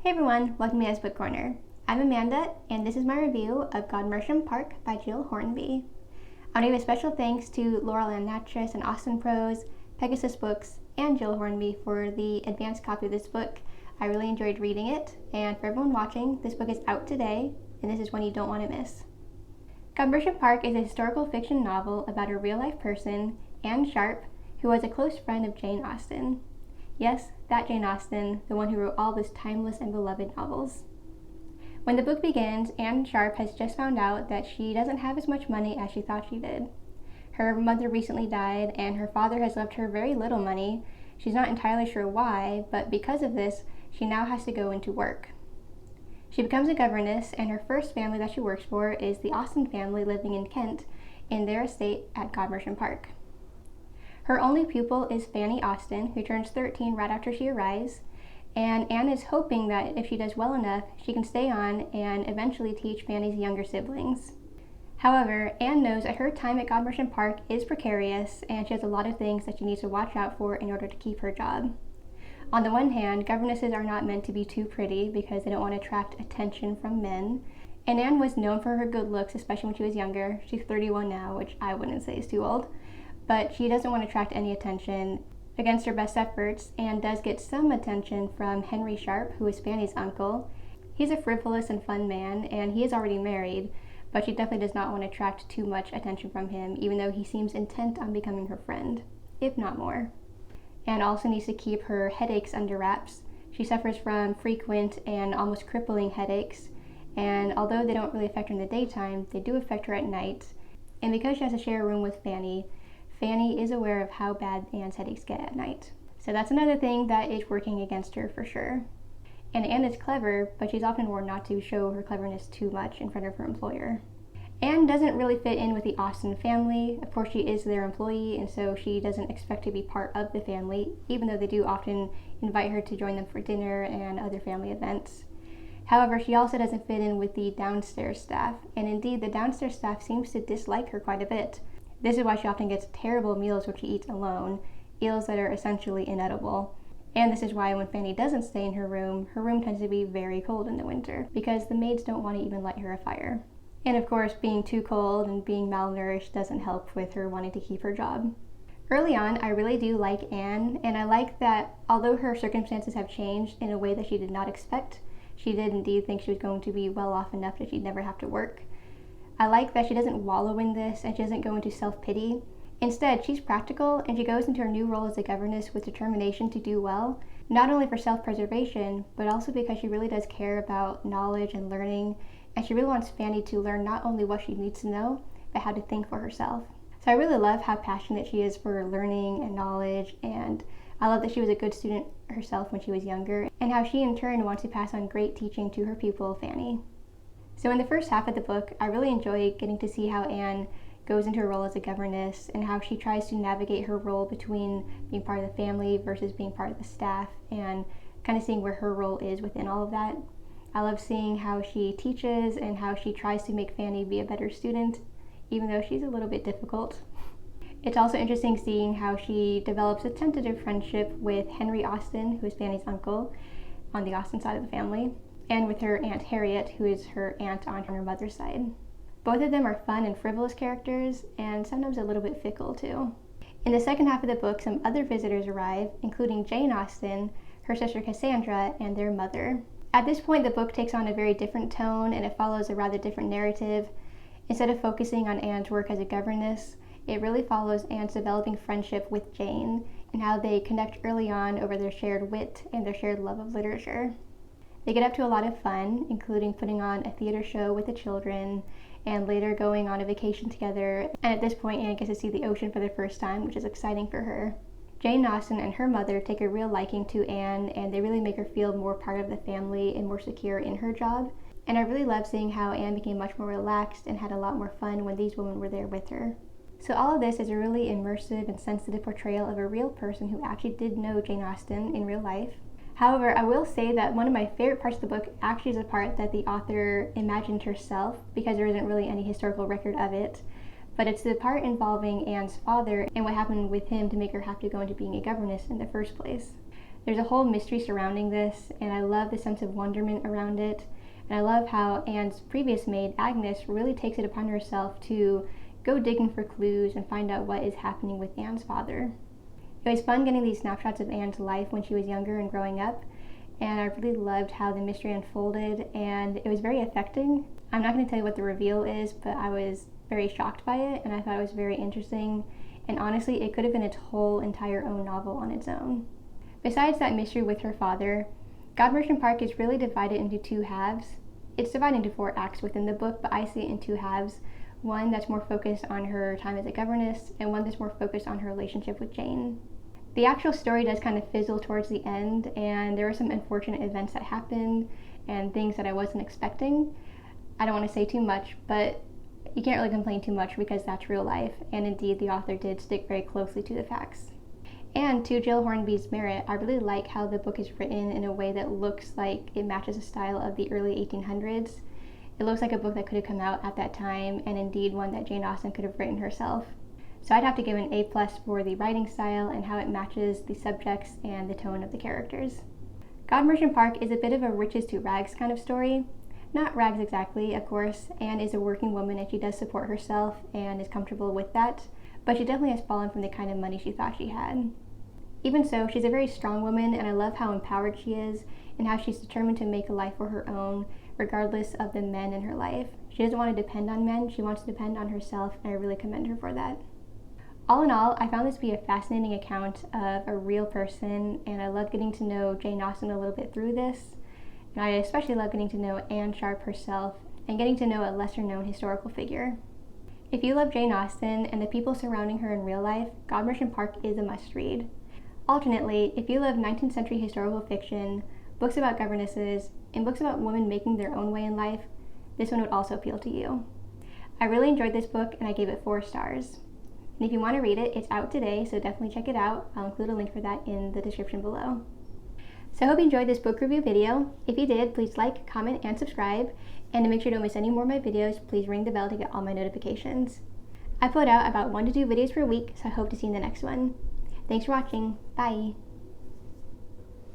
Hey everyone, welcome to Anna's Book Corner. I'm Amanda, and this is my review of Godmersham Park by Gill Hornby. I want to give a special thanks to Laurel Ann Nattress and Austenprose, Pegasus Books, and Gill Hornby for the advanced copy of this book. I really enjoyed reading it, and for everyone watching, this book is out today, and this is one you don't want to miss. Godmersham Park is a historical fiction novel about a real-life person, Anne Sharp, who was a close friend of Jane Austen. Yes, that Jane Austen, the one who wrote all those timeless and beloved novels. When the book begins, Anne Sharp has just found out that she doesn't have as much money as she thought she did. Her mother recently died, and her father has left her very little money. She's not entirely sure why, but because of this, she now has to go into work. She becomes a governess, and her first family that she works for is the Austen family living in Kent, in their estate at Godmersham Park. Her only pupil is Fanny Austen, who turns 13 right after she arrives, and Anne is hoping that if she does well enough, she can stay on and eventually teach Fanny's younger siblings. However, Anne knows that her time at Godmersham Park is precarious, and she has a lot of things that she needs to watch out for in order to keep her job. On the one hand, governesses are not meant to be too pretty because they don't want to attract attention from men, and Anne was known for her good looks, especially when she was younger. She's 31 now, which I wouldn't say is too old. But she doesn't want to attract any attention. Against her best efforts, Anne does get some attention from Henry Sharp, who is Fanny's uncle. He's a frivolous and fun man, and he is already married, but she definitely does not want to attract too much attention from him, even though he seems intent on becoming her friend, if not more. Anne also needs to keep her headaches under wraps. She suffers from frequent and almost crippling headaches, and although they don't really affect her in the daytime, they do affect her at night. And because she has to share a room with Fanny is aware of how bad Anne's headaches get at night. So that's another thing that is working against her for sure. And Anne is clever, but she's often warned not to show her cleverness too much in front of her employer. Anne doesn't really fit in with the Austen family. Of course, she is their employee, and so she doesn't expect to be part of the family, even though they do often invite her to join them for dinner and other family events. However, she also doesn't fit in with the downstairs staff, and indeed the downstairs staff seems to dislike her quite a bit. This is why she often gets terrible meals which she eats alone, meals that are essentially inedible. And this is why when Fanny doesn't stay in her room tends to be very cold in the winter, because the maids don't want to even light her a fire. And of course, being too cold and being malnourished doesn't help with her wanting to keep her job. Early on, I really do like Anne, and I like that although her circumstances have changed in a way that she did not expect, she did indeed think she was going to be well off enough that she'd never have to work. I like that she doesn't wallow in this and she doesn't go into self-pity. Instead, she's practical and she goes into her new role as a governess with determination to do well, not only for self-preservation, but also because she really does care about knowledge and learning, and she really wants Fanny to learn not only what she needs to know, but how to think for herself. So I really love how passionate she is for learning and knowledge, and I love that she was a good student herself when she was younger, and how she in turn wants to pass on great teaching to her pupil, Fanny. So in the first half of the book, I really enjoy getting to see how Anne goes into her role as a governess and how she tries to navigate her role between being part of the family versus being part of the staff, and kind of seeing where her role is within all of that. I love seeing how she teaches and how she tries to make Fanny be a better student, even though she's a little bit difficult. It's also interesting seeing how she develops a tentative friendship with Henry Austen, who is Fanny's uncle on the Austen side of the family, and with her Aunt Harriet, who is her aunt on her mother's side. Both of them are fun and frivolous characters, and sometimes a little bit fickle too. In the second half of the book, some other visitors arrive, including Jane Austen, her sister Cassandra, and their mother. At this point, the book takes on a very different tone, and it follows a rather different narrative. Instead of focusing on Anne's work as a governess, it really follows Anne's developing friendship with Jane, and how they connect early on over their shared wit and their shared love of literature. They get up to a lot of fun, including putting on a theater show with the children, and later going on a vacation together, and at this point Anne gets to see the ocean for the first time, which is exciting for her. Jane Austen and her mother take a real liking to Anne, and they really make her feel more part of the family and more secure in her job. And I really love seeing how Anne became much more relaxed and had a lot more fun when these women were there with her. So all of this is a really immersive and sensitive portrayal of a real person who actually did know Jane Austen in real life. However, I will say that one of my favorite parts of the book actually is the part that the author imagined herself, because there isn't really any historical record of it. But it's the part involving Anne's father and what happened with him to make her have to go into being a governess in the first place. There's a whole mystery surrounding this, and I love the sense of wonderment around it. And I love how Anne's previous maid, Agnes, really takes it upon herself to go digging for clues and find out what is happening with Anne's father. It was fun getting these snapshots of Anne's life when she was younger and growing up, and I really loved how the mystery unfolded, and it was very affecting. I'm not going to tell you what the reveal is, but I was very shocked by it, and I thought it was very interesting, and honestly, it could have been its whole entire own novel on its own. Besides that mystery with her father, Godmersham Park is really divided into two halves. It's divided into 4 acts within the book, but I see it in 2 halves. One that's more focused on her time as a governess, and one that's more focused on her relationship with Jane. The actual story does kind of fizzle towards the end, and there were some unfortunate events that happened and things that I wasn't expecting. I don't want to say too much, but you can't really complain too much because that's real life, and indeed the author did stick very closely to the facts. And to Gill Hornby's merit, I really like how the book is written in a way that looks like it matches the style of the early 1800s. It looks like a book that could have come out at that time, and indeed one that Jane Austen could have written herself. So I'd have to give an A+ for the writing style and how it matches the subjects and the tone of the characters. Godmersham Park is a bit of a riches to rags kind of story. Not rags exactly, of course. Anne is a working woman and she does support herself and is comfortable with that, but she definitely has fallen from the kind of money she thought she had. Even so, she's a very strong woman, and I love how empowered she is and how she's determined to make a life for her own, regardless of the men in her life. She doesn't want to depend on men, she wants to depend on herself, and I really commend her for that. All in all, I found this to be a fascinating account of a real person, and I love getting to know Jane Austen a little bit through this. And I especially love getting to know Anne Sharp herself and getting to know a lesser-known historical figure. If you love Jane Austen and the people surrounding her in real life, Godmersham Park is a must-read. Alternately, if you love 19th century historical fiction, books about governesses, and books about women making their own way in life, this one would also appeal to you. I really enjoyed this book and I gave it 4 stars. And if you want to read it, it's out today, so definitely check it out. I'll include a link for that in the description below. So I hope you enjoyed this book review video. If you did, please like, comment, and subscribe. And to make sure you don't miss any more of my videos, please ring the bell to get all my notifications. I put out about 1 to 2 videos per week, so I hope to see you in the next one. Thanks for watching. Bye!